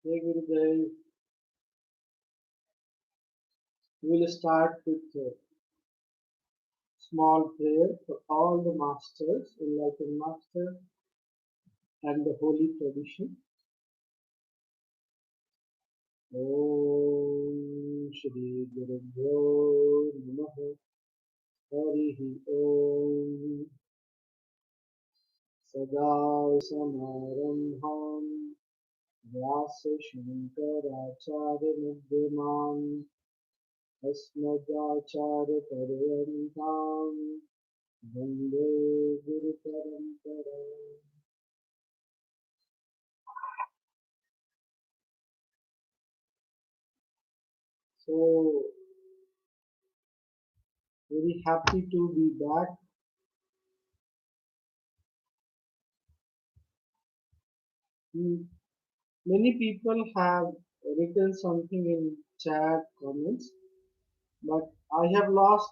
Hey Gurudev, we will start with a small prayer for all the masters, enlightened master, and the holy tradition. Om Shri Guru Bhyo Namaha Harihi Om Sadasamaramham Vyasa Shankaracharya Madhyamam Asmadacharya Paryantam Vande Guru Parampara. So very happy to be back. Mm, Many people have written something in chat comments, but I have lost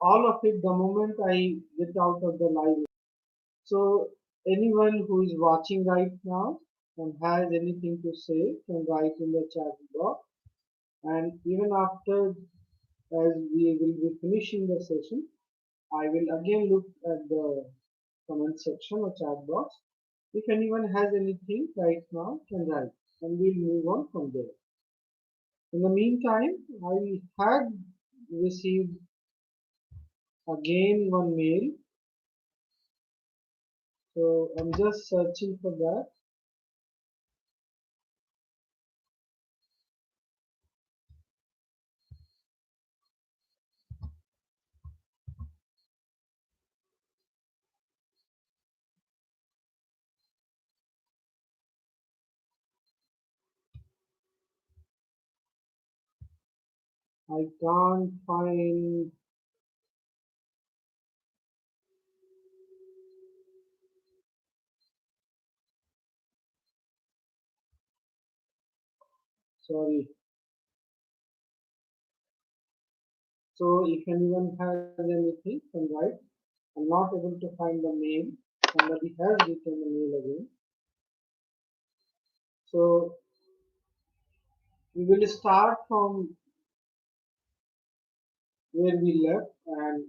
all of it the moment I get out of the live. So anyone who is watching right now and has anything to say can write in the chat box. And even after, as we will be finishing the session, I will again look at the comment section or chat box. If anyone has anything right now, can write, and we'll move on from there. In the meantime, I had received again one mail, so I'm just searching for that. I can't find. Sorry. So if anyone has anything, can write. I'm not able to find the mail. Somebody has written the mail again. So we will start from where we left and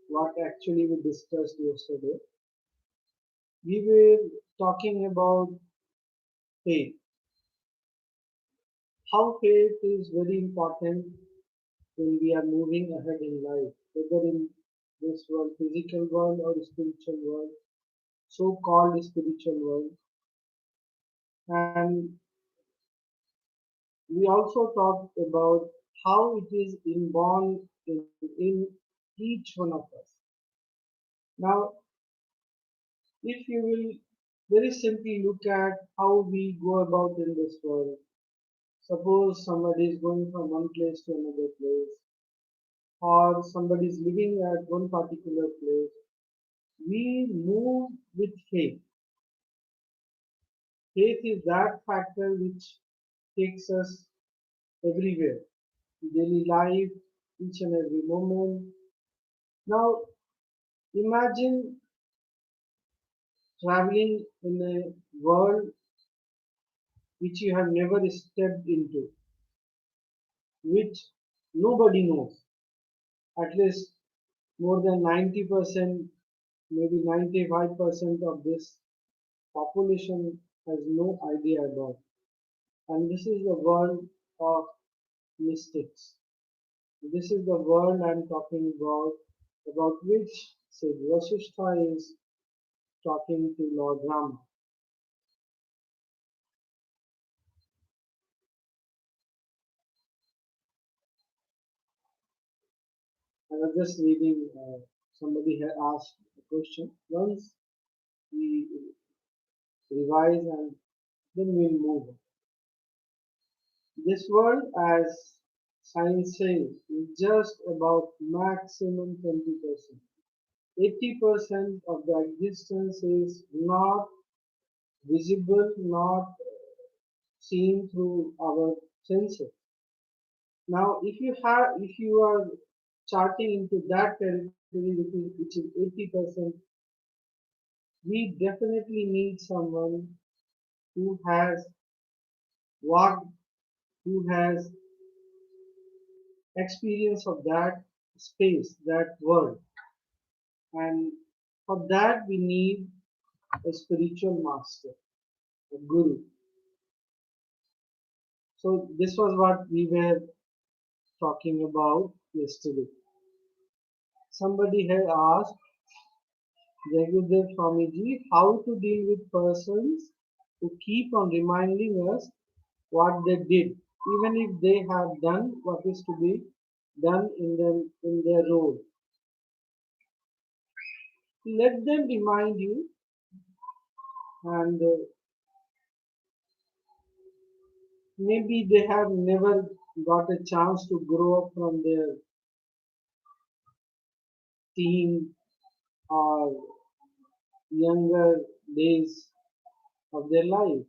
what actually we discussed yesterday. We were talking about faith, how faith is very important when we are moving ahead in life, whether in this world, physical world or spiritual world, so-called spiritual world. And we also talked about how it is inborn in each one of us. Now, if you will very simply look at how we go about in this world, suppose somebody is going from one place to another place, or somebody is living at one particular place, we move with faith. Faith is that factor which takes us everywhere, daily life, each and every moment. Now, imagine traveling in a world which you have never stepped into, which nobody knows. At least more than 90%, maybe 95% of this population has no idea about. And this is the world of mystics. This is the world I'm talking about which Sid Vasistha is talking to Lord Rama. I was just reading, somebody had asked a question. Once we revise and then we'll move on. This world, as science says, is just about maximum 20%. 80% of the existence is not visible, not seen through our senses. Now, if you are charting into that territory which is 80%, we definitely need someone who has What who has experience of that space, that world, and for that we need a spiritual master, a guru. So this was what we were talking about yesterday. Somebody had asked Jagudev Swamiji how to deal with persons who keep on reminding us what they did, even if they have done what is to be done in their role. Let them remind you, and maybe they have never got a chance to grow up from their teen or younger days of their life.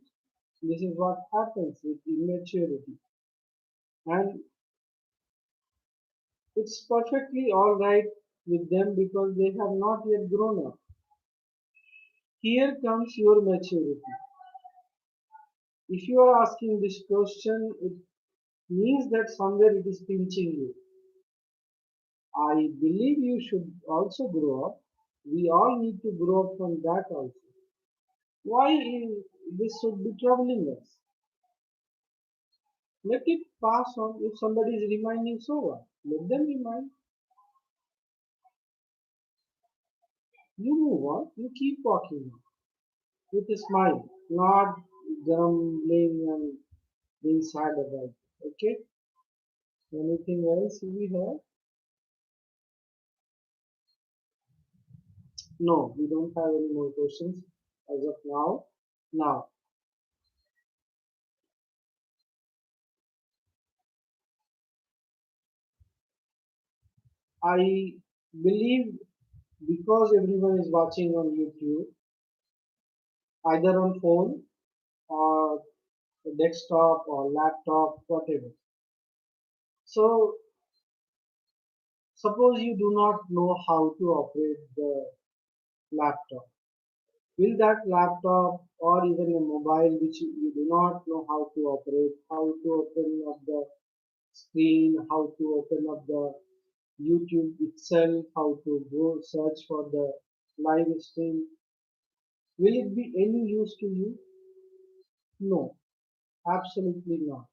This is what happens with immaturity. And it's perfectly alright with them because they have not yet grown up. Here comes your maturity. If you are asking this question, it means that somewhere it is pinching you. I believe you should also grow up. We all need to grow up from that also. Why is this should be troubling us? Let it pass on. If somebody is reminding, so what? Let them remind. You move on. You keep walking on with a smile, not grumbling and being sad about it. Okay? Anything else we have? No, we don't have any more questions as of now. Now, I believe because everyone is watching on YouTube, either on phone or desktop or laptop, whatever. So, suppose you do not know how to operate the laptop. Will that laptop or even a mobile which you do not know how to operate, how to open up the screen, how to open up the YouTube itself, how to go search for the live stream, will it be any use to you? No, absolutely not.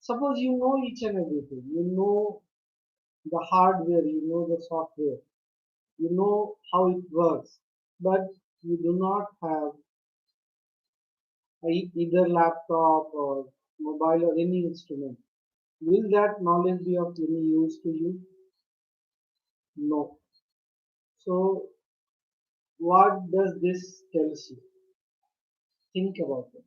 Suppose you know each and everything, you know the hardware, you know the software, you know how it works, but you do not have either laptop or mobile or any instrument. Will that knowledge be of any use to you? No. So, what does this tell you? Think about it.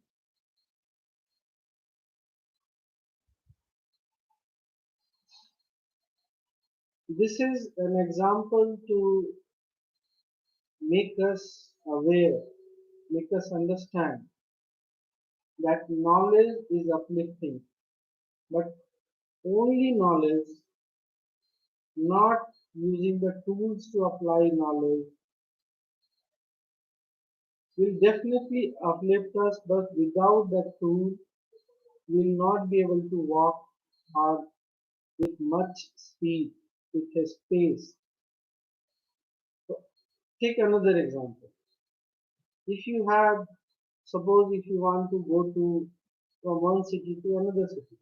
This is an example to make us aware, make us understand that knowledge is uplifting, but only knowledge, not using the tools to apply knowledge, will definitely uplift us, but without that tool, we will not be able to walk or with much speed, with a space. So, take another example. If you have, suppose if you want to go to from one city to another city,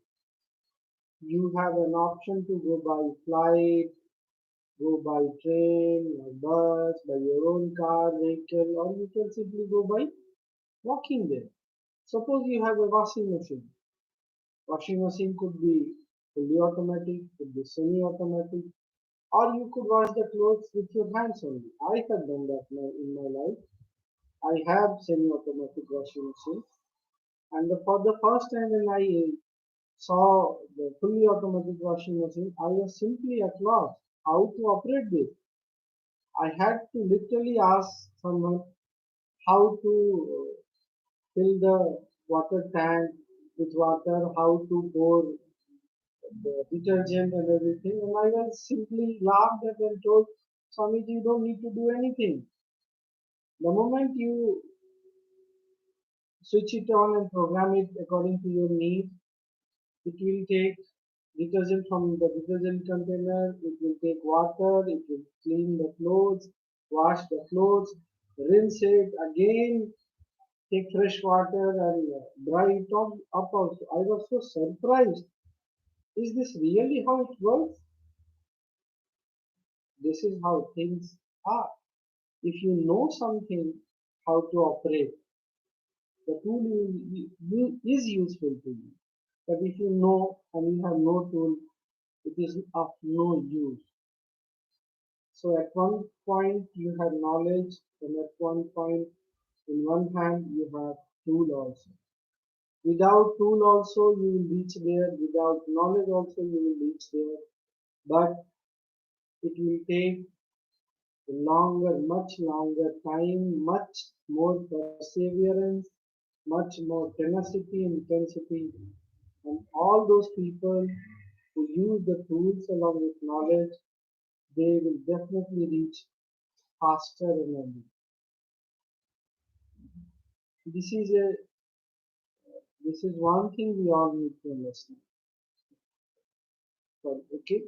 you have an option to go by flight, go by train or bus, by your own car, vehicle, or you can simply go by walking there. Suppose you have a washing machine. Washing machine could be fully automatic, could be semi-automatic, or you could wash the clothes with your hands only. I have done that in my life. I have semi-automatic washing machine, and for the first time when I saw the fully automatic washing machine, I was simply at loss how to operate this. I had to literally ask someone how to fill the water tank with water, how to pour the detergent and everything. And I was simply laughed at and told, Swamiji, you don't need to do anything. The moment you switch it on and program it according to your need. It will take detergent from the detergent container, it will take water, it will clean the clothes, wash the clothes, rinse it again, take fresh water and dry it up also. I was so surprised. Is this really how it works? This is how things are. If you know something how to operate, the tool is useful to you. But if you know and you have no tool, it is of no use. So at one point you have knowledge, and at one point, in one hand, you have tool also. Without tool also you will reach there. Without knowledge also you will reach there. But it will take longer, much longer time, much more perseverance, much more tenacity, intensity, and all those people who use the tools along with knowledge, they will definitely reach faster and early. This is a this is one thing we all need to understand. Okay,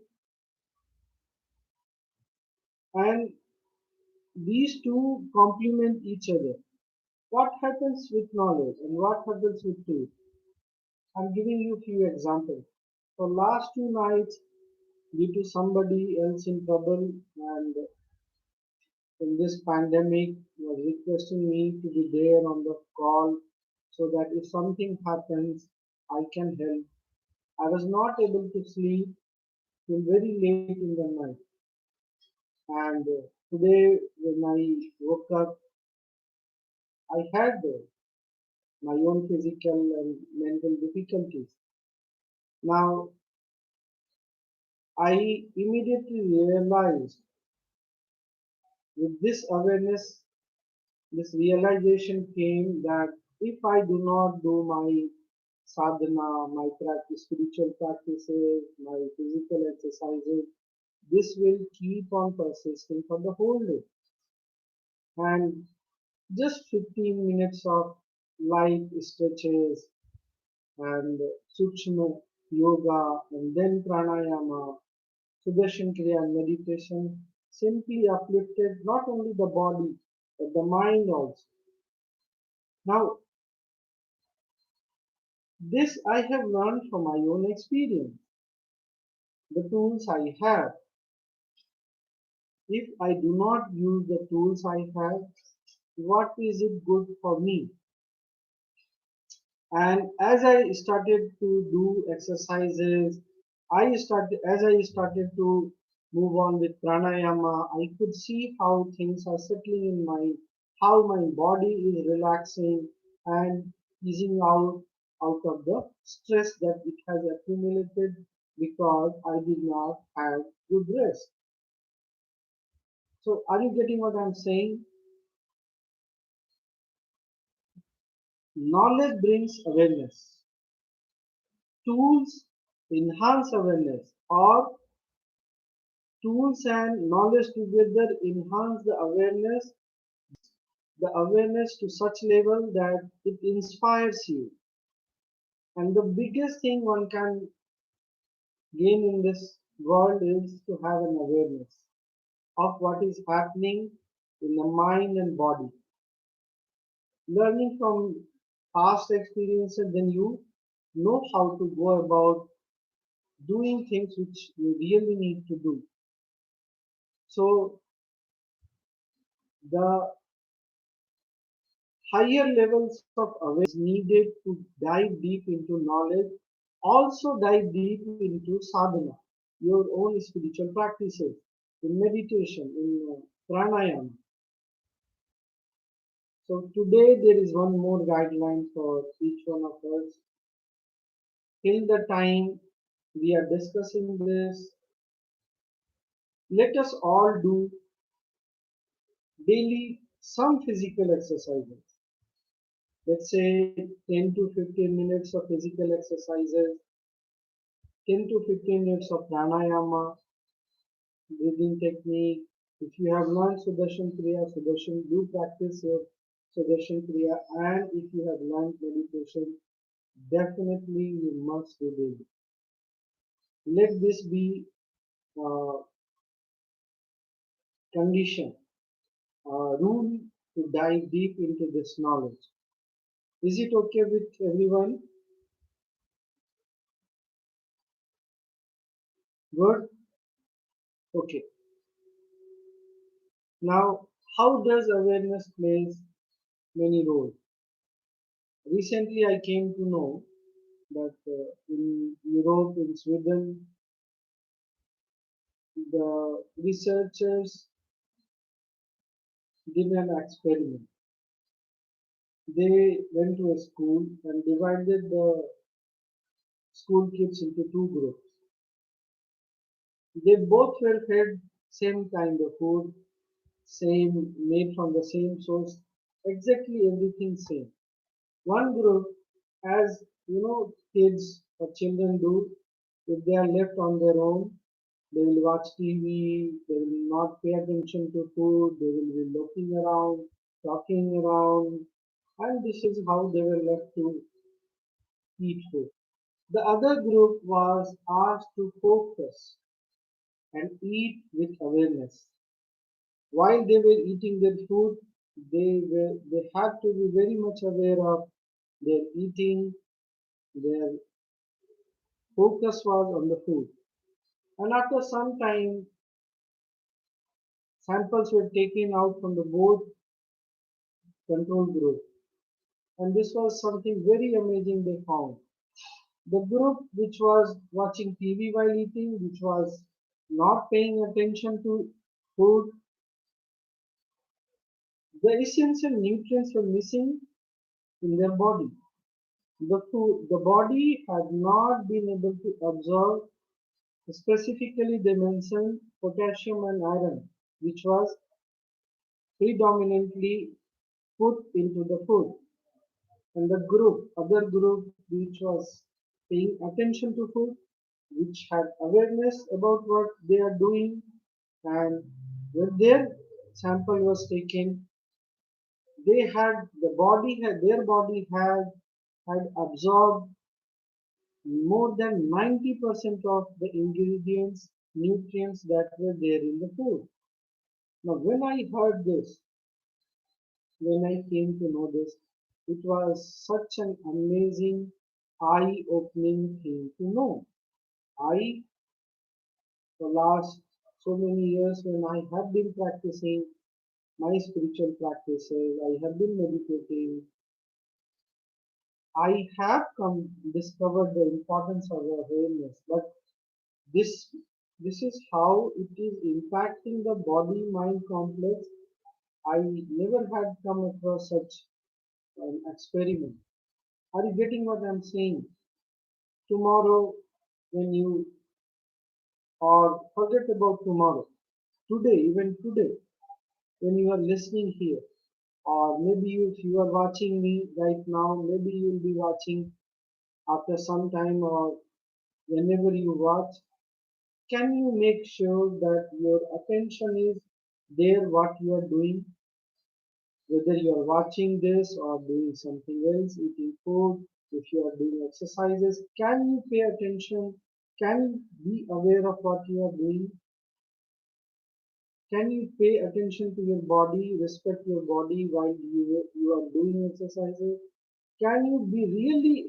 and these two complement each other. What happens with knowledge and what happens with truth? I'm giving you a few examples. For last 2 nights, due to somebody else in trouble and in this pandemic was requesting me to be there on the call so that if something happens, I can help. I was not able to sleep till very late in the night. And today, when I woke up, I had my own physical and mental difficulties. Now, I immediately realized with this awareness, this realization came that if I do not do my sadhana, my practice, spiritual practices, my physical exercises, this will keep on persisting for the whole day. And just 15 minutes of light stretches and sukshma yoga and then pranayama, sudarshan kriya and meditation simply uplifted not only the body but the mind also. Now, this I have learned from my own experience. The tools I have, if I do not use the tools I have, what is it good for me? And as I started to do exercises, as I started to move on with pranayama, I could see how things are settling in my, how my body is relaxing and easing out of the stress that it has accumulated because I did not have good rest. So are you getting what I'm saying? Knowledge brings awareness. Tools enhance awareness, or tools and knowledge together enhance the awareness to such level that it inspires you. And the biggest thing one can gain in this world is to have an awareness of what is happening in the mind and body. Learning from past experiences, then you know how to go about doing things which you really need to do. So the higher levels of awareness needed to dive deep into knowledge, also dive deep into sadhana, your own spiritual practices, in meditation, in pranayama. So today there is one more guideline for each one of us. Till the time we are discussing this, let us all do daily some physical exercises. Let's say 10 to 15 minutes of physical exercises, 10 to 15 minutes of pranayama, breathing technique. If you have learned Sudarshan Kriya, Sudarshan, do practice it. suggestion, Priya. And if you have learned meditation, definitely you must do this. Let this be a condition, a rule to dive deep into this knowledge. Is it okay with everyone? Good? Okay. Now, how does awareness plays many roles? Recently, I came to know that in Europe, in Sweden, the researchers did an experiment. They went to a school and divided the school kids into two groups. They both were fed same kind of food, same made from the same source, exactly everything same. One group, as you know, kids or children do, if they are left on their own, they will watch TV, they will not pay attention to food, they will be looking around, talking around, and this is how they were left to eat food. The other group was asked to focus and eat with awareness. While they were eating their food, they had to be very much aware of their eating, their focus was on the food. And after some time, samples were taken out from the both control group. And this was something very amazing they found. The group which was watching TV while eating, which was not paying attention to food, the essential nutrients were missing in their body. The body had not been able to absorb, specifically they mentioned potassium and iron, which was predominantly put into the food. And the other group which was paying attention to food, which had awareness about what they are doing, and when their sample was taken, their body had absorbed more than 90% of the ingredients, nutrients that were there in the food. Now, when I heard this, when I came to know this, it was such an amazing, eye-opening thing to know. I, the last so many years when I have been practicing my spiritual practices, I have been meditating, I have discovered the importance of awareness. But this this is how it is impacting the body-mind complex. I never had come across such an experiment. Are you getting what I'm saying? Tomorrow, when you or forget about tomorrow, today, even today, when you are listening here, or maybe if you are watching me right now, maybe you will be watching after some time or whenever you watch, can you make sure that your attention is there what you are doing, whether you are watching this or doing something else, eating food, if you are doing exercises, can you pay attention? Can you be aware of what you are doing? Can you pay attention to your body, respect your body while you are doing exercises? Can you be really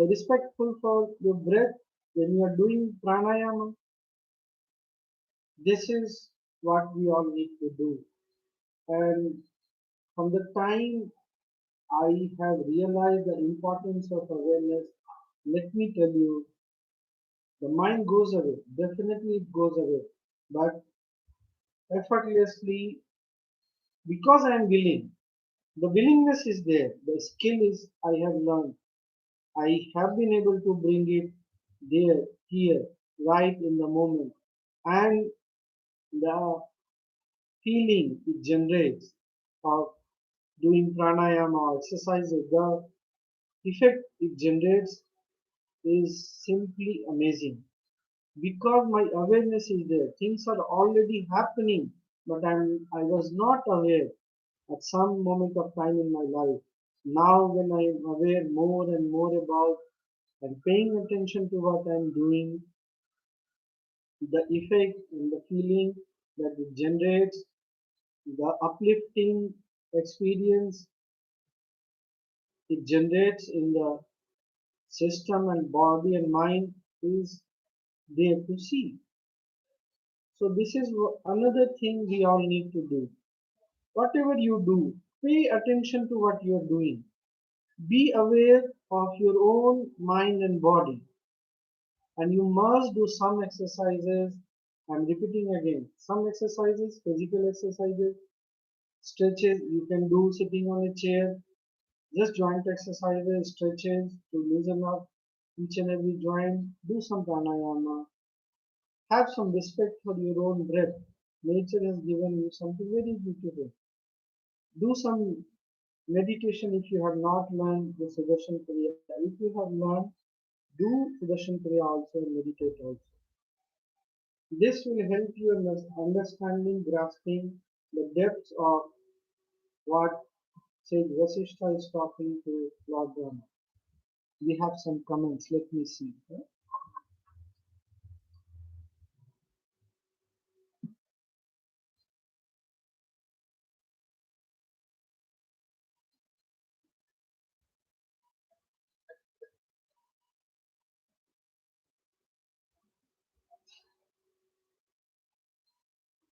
respectful for your breath when you are doing pranayama? This is what we all need to do. And from the time I have realized the importance of awareness, let me tell you, the mind goes away. Definitely it goes away. But effortlessly, because I am willing, the willingness is there. The skill is I have learned. I have been able to bring it there, here, right in the moment. And the feeling it generates of doing pranayama or exercises, the effect it generates is simply amazing. Because my awareness is there, things are already happening, but I was not aware. at some moment of time in my life. Now, when I am aware more and more about and paying attention to what I am doing, the effect and the feeling that it generates, the uplifting experience it generates in the system and body and mind is there to see. So this is another thing we all need to do. Whatever you do, pay attention to what you are doing. Be aware of your own mind and body. And you must do some exercises. I'm repeating again. Some exercises, physical exercises, stretches you can do sitting on a chair. Just joint exercises, stretches to loosen up each and every joint. Do some pranayama. Have some respect for your own breath. Nature has given you something very beautiful. Do some meditation if you have not learned the Sudarshan Kriya. If you have learned, do Sudarshan Kriya also and meditate also. This will help you in understanding, grasping the depths of what Sage Vasistha is talking to Lord Brahma. We have some comments. Let me see.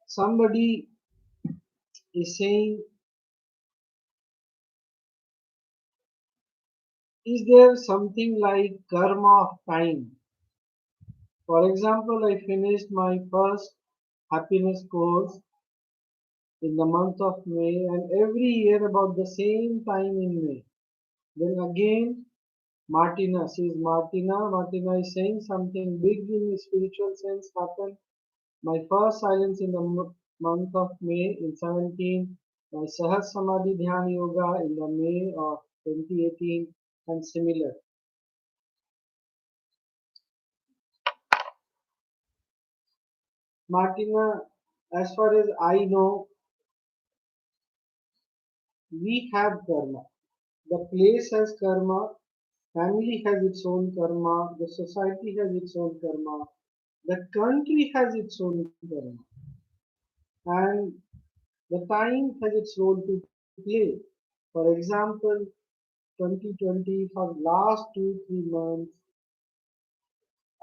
Somebody is saying, is there something like karma of time? For example, I finished my first happiness course in the month of May, and every year about the same time in May. Then again, Martina, she is Martina. Martina is saying something big in the spiritual sense happened. My first silence in the month of May in 17, my Sahas Samadhi Dhyan Yoga in the May of 2018, and similar. Martina, as far as I know, we have karma. The place has karma, family has its own karma, the society has its own karma, the country has its own karma, and the time has its role to play. For example, 2020 for last 2 3 months,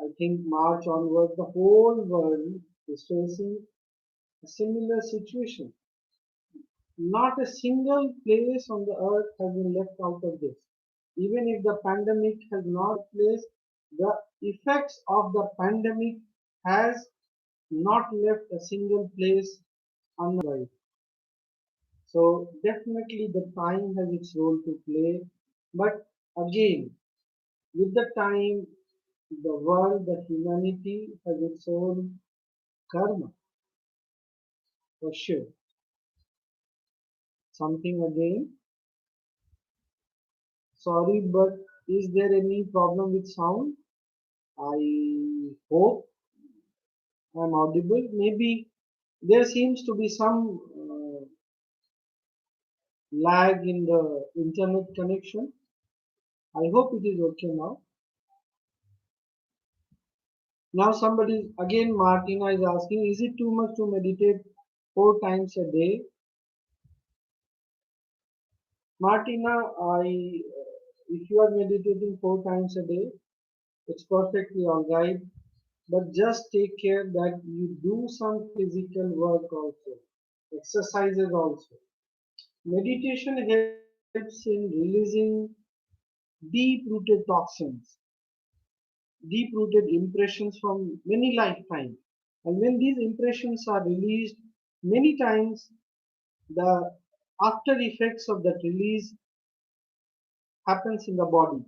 I think March onwards, the whole world is facing a similar situation. Not a single place on the earth has been left out of this. Even if the pandemic has not placed, the effects of the pandemic has not left a single place unalive. So definitely the time has its role to play. But again, with the time, the world, the humanity has its own karma for sure. Something again. Sorry, but is there any problem with sound? I hope I'm audible. Maybe there seems to be some lag in the internet connection. I hope it is okay now. Now somebody again, Martina is asking, is it too much to meditate 4 times a day? Martina, if you are meditating 4 times a day, it's perfectly all right. But just take care that you do some physical work also, exercises also. Meditation helps in releasing deep-rooted toxins, deep-rooted impressions from many lifetimes. And when these impressions are released, many times the after effects of that release happens in the body.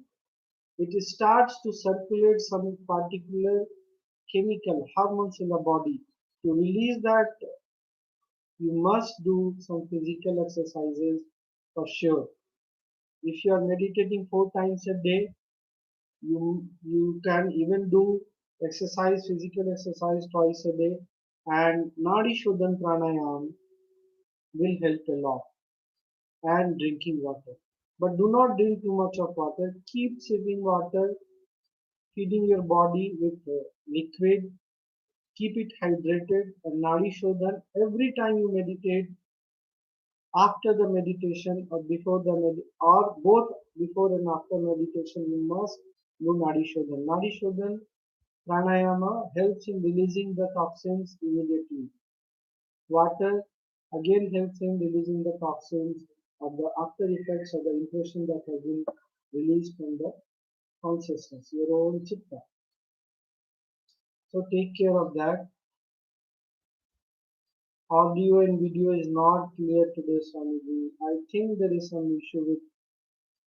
It starts to circulate some particular chemical hormones in the body. To release that, you must do some physical exercises for sure. If you are meditating 4 times a day, you can even do exercise, physical exercise twice a day, and Nadi Shodhan Pranayam will help a lot. and drinking water. But do not drink too much of water. Keep sipping water, feeding your body with liquid. Keep it hydrated and Nadi Shodhan every time you meditate, after the meditation or before the or both before and after meditation, you must do Nadi Shodhan. Nadi Shodhan pranayama helps in releasing the toxins immediately. Water again helps in releasing the toxins of the after effects of the impression that has been released from the consciousness, your own chitta. So take care of that. Audio and video is not clear today, Swamiji. I think there is some issue with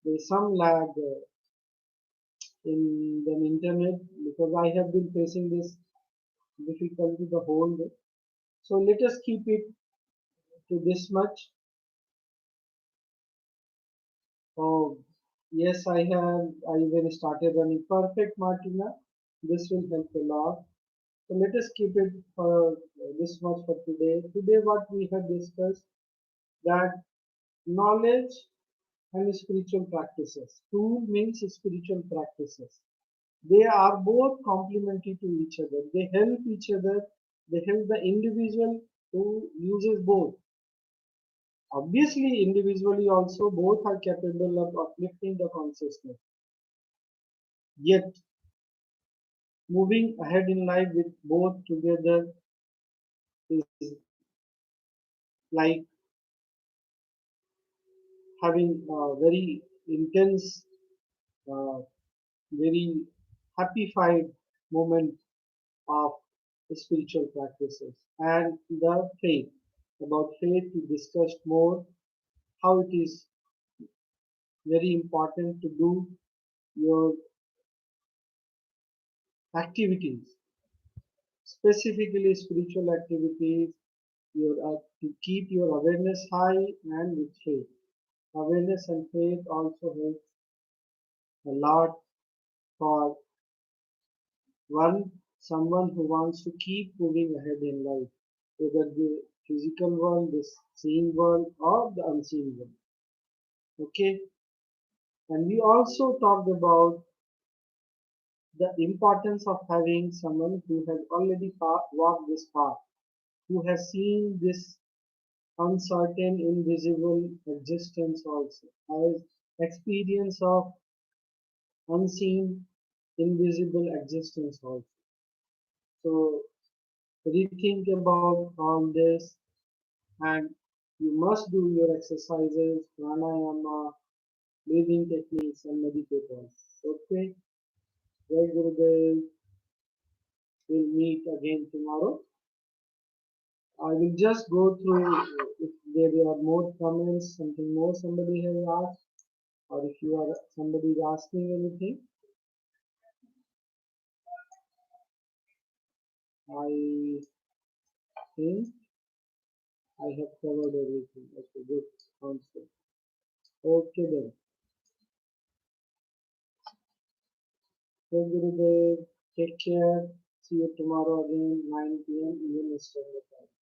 there is some lag in the internet because I have been facing this difficulty the whole day. So let us keep it to this much. Oh, yes, I have. I even started running perfect, Martina. This will help a lot. So let us keep it for this much for today. Today, what we have discussed that knowledge and spiritual practices. Two means spiritual practices. They are both complementary to each other. They help each other. They help the individual who uses both. Obviously, individually also both are capable of uplifting the consciousness. Yet, moving ahead in life with both together is like having a very intense, uh, very happy-fied moment of spiritual practices and the faith. About faith, we discussed more how it is very important to do your activities, specifically spiritual activities, to keep your awareness high and with faith. Awareness and faith also help a lot for one someone who wants to keep moving ahead in life, whether the physical world, the seen world, or the unseen world. Okay, and we also talked about the importance of having someone who has already walked this path, who has seen this uncertain, invisible existence also, has experience of unseen, invisible existence also. So rethink about all this and you must do your exercises, pranayama, breathing techniques and meditate also. Okay, Jai Gurudev, we'll meet again tomorrow. I will just go through if there are more comments, something more somebody has asked, or if you are somebody is asking anything. I think I have covered everything. Okay, good. Sounds good. Okay then. Jai Gurudev, take care. See you tomorrow again, 9 p.m. Indian Standard Time.